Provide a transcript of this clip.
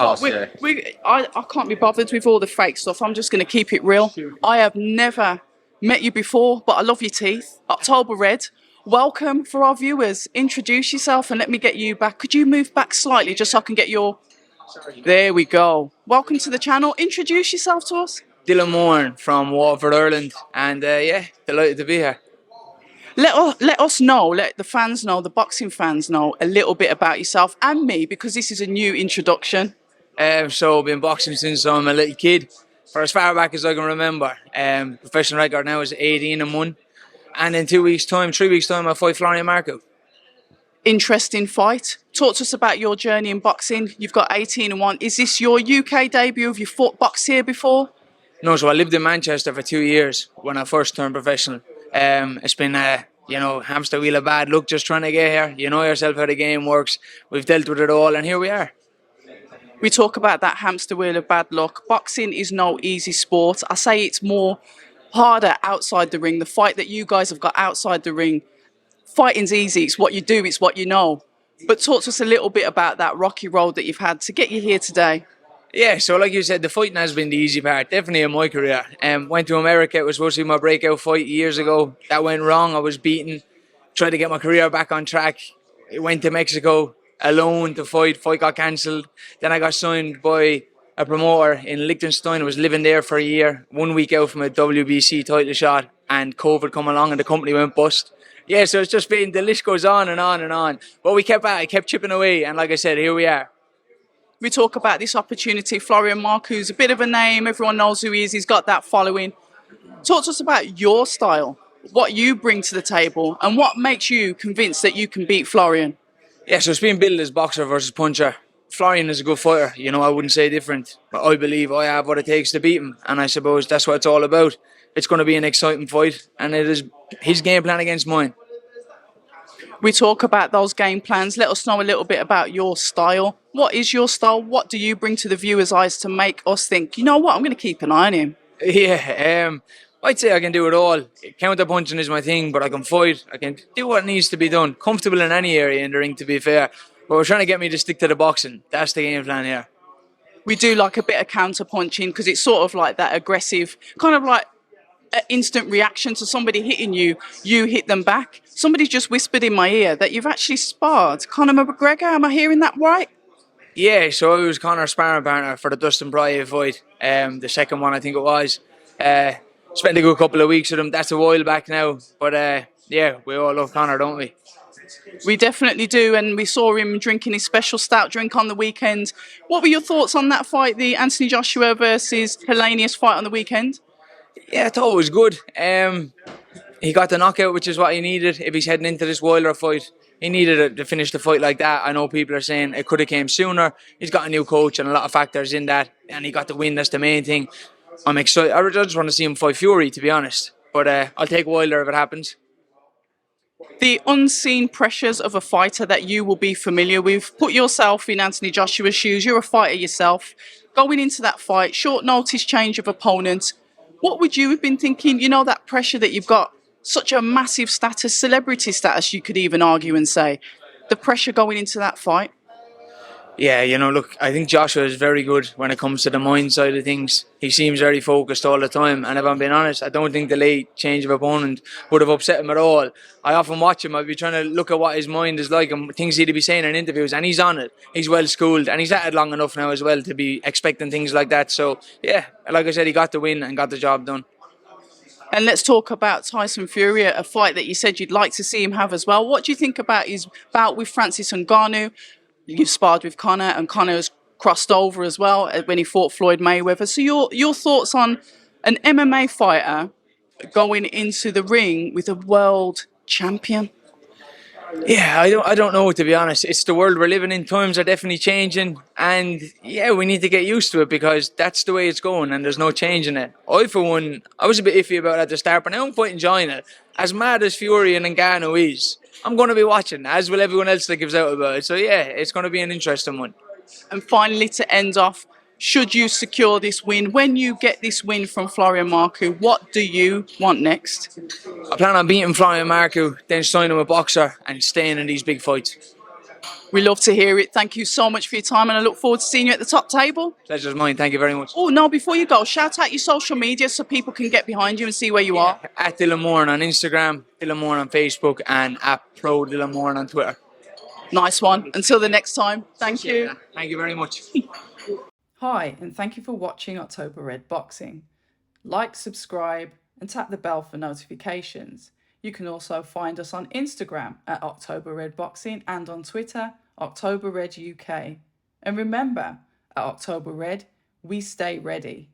course, yeah. I can't be bothered with all the fake stuff. I'm just going to keep it real. I have never met you before, but I love your teeth. October Red. Welcome for our viewers. Introduce yourself and let me get you back. Could you move back slightly just so I can get your... There we go. Welcome to the channel. Introduce yourself to us. Dylan Moran from Waterford, Ireland, and yeah, delighted to be here. Let us know, let the fans know, the boxing fans know a little bit about yourself and me, because this is a new introduction. So I've been boxing since I'm a little kid, for as far back as I can remember. Professional record now is 18-1, and in 3 weeks' time, I fight Florian Markhu. Interesting fight. Talk to us about your journey in boxing. You've got 18-1. Is this your UK debut? Have you fought box here before? No, so I lived in Manchester for 2 years when I first turned professional. It's been hamster wheel of bad luck just trying to get here. You know yourself how the game works. We've dealt with it all, and here we are. We talk about that hamster wheel of bad luck. Boxing is no easy sport. I say it's more harder outside the ring. The fight that you guys have got outside the ring, fighting's easy. It's what you do, it's what you know. But talk to us a little bit about that rocky road that you've had to get you here today. Yeah, so like you said, the fighting has been the easy part, definitely in my career. Went to America, it was supposed to be my breakout fight years ago. That went wrong, I was beaten. Tried to get my career back on track. Went to Mexico alone to fight got cancelled. Then I got signed by a promoter in Liechtenstein. I was living there for a year, 1 week out from a WBC title shot, and COVID come along and the company went bust. Yeah, so it's just been, the list goes on and on and on. But we kept at it, kept chipping away, and like I said, here we are. We talk about this opportunity. Florian Markhu's a bit of a name. Everyone knows who he is. He's got that following. Talk to us about your style, what you bring to the table, and what makes you convinced that you can beat Florian. Yeah, so it's been billed as boxer versus puncher. Florian is a good fighter. You know, I wouldn't say different. But I believe I have what it takes to beat him. And I suppose that's what it's all about. It's going to be an exciting fight. And it is his game plan against mine. We talk about those game plans. Let us know a little bit about your style. What is your style? What do you bring to the viewer's eyes to make us think, you know what, I'm going to keep an eye on him? Yeah, I'd say I can do it all. Counter punching is my thing, but I can fight. I can do what needs to be done. Comfortable in any area in the ring, to be fair. But we're trying to get me to stick to the boxing. That's the game plan here. We do like a bit of counter punching because it's sort of like that aggressive, kind of like an instant reaction to somebody hitting you, you hit them back. Somebody just whispered in my ear that you've actually sparred Conor McGregor. Am I hearing that right? Yeah, so I was Conor's sparring partner for the Dustin Poirier fight. The second one, I think it was. Spent a good couple of weeks with him. That's a while back now. But yeah, we all love Conor, don't we? We definitely do, and we saw him drinking his special stout drink on the weekend. What were your thoughts on that fight, the Anthony Joshua versus Helenius fight on the weekend? Yeah, I thought it was good. He got the knockout, which is what he needed. If he's heading into this Wilder fight, he needed it to finish the fight like that. I know people are saying it could have came sooner. He's got a new coach and a lot of factors in that, and he got the win. That's the main thing. I'm excited. I just want to see him fight Fury, to be honest. But I'll take Wilder if it happens. The unseen pressures of a fighter that you will be familiar with. Put yourself in Anthony Joshua's shoes. You're a fighter yourself. Going into that fight, short notice change of opponent. What would you have been thinking? You know, that pressure that you've got, such a massive status, celebrity status, you could even argue and say. The pressure going into that fight. Yeah, you know, look, I think Joshua is very good when it comes to the mind side of things. He seems very focused all the time. And if I'm being honest, I don't think the late change of opponent would have upset him at all. I often watch him. I'd be trying to look at what his mind is like and things he'd be saying in interviews. And he's on it. He's well schooled. And he's at it long enough now as well to be expecting things like that. So, yeah, like I said, he got the win and got the job done. And let's talk about Tyson Fury, a fight that you said you'd like to see him have as well. What do you think about his bout with Francis Ngannou? You've sparred with Conor, and Conor has crossed over as well when he fought Floyd Mayweather. So your thoughts on an MMA fighter going into the ring with a world champion? Yeah, I don't know, to be honest. It's the world we're living in. Times are definitely changing, and yeah, we need to get used to it because that's the way it's going, and there's no changing it. I, for one, I was a bit iffy about it at the start, but now I'm quite enjoying it. As mad as Fury and Ngannou is, I'm going to be watching, as will everyone else that gives out about it. So yeah, it's going to be an interesting one. And finally, to end off, should you secure this win, when you get this win from Florian Markhu, what do you want next? I plan on beating Florian Markhu, then signing with Boxer and staying in these big fights. We love to hear it. Thank you so much for your time, and I look forward to seeing you at the top table. Pleasure's mine. Thank you very much. Oh, no, before you go, shout out your social media so people can get behind you and see where you are. At Dylan Moran on Instagram, Dylan Moran on Facebook, and at Pro Dylan Moran on Twitter. Nice one. Until the next time, thank you. Thank you very much. Hi, and thank you for watching October Red Boxing. Like, subscribe, and tap the bell for notifications. You can also find us on Instagram at October Red Boxing and on Twitter, October Red UK. And remember, at October Red, we stay ready.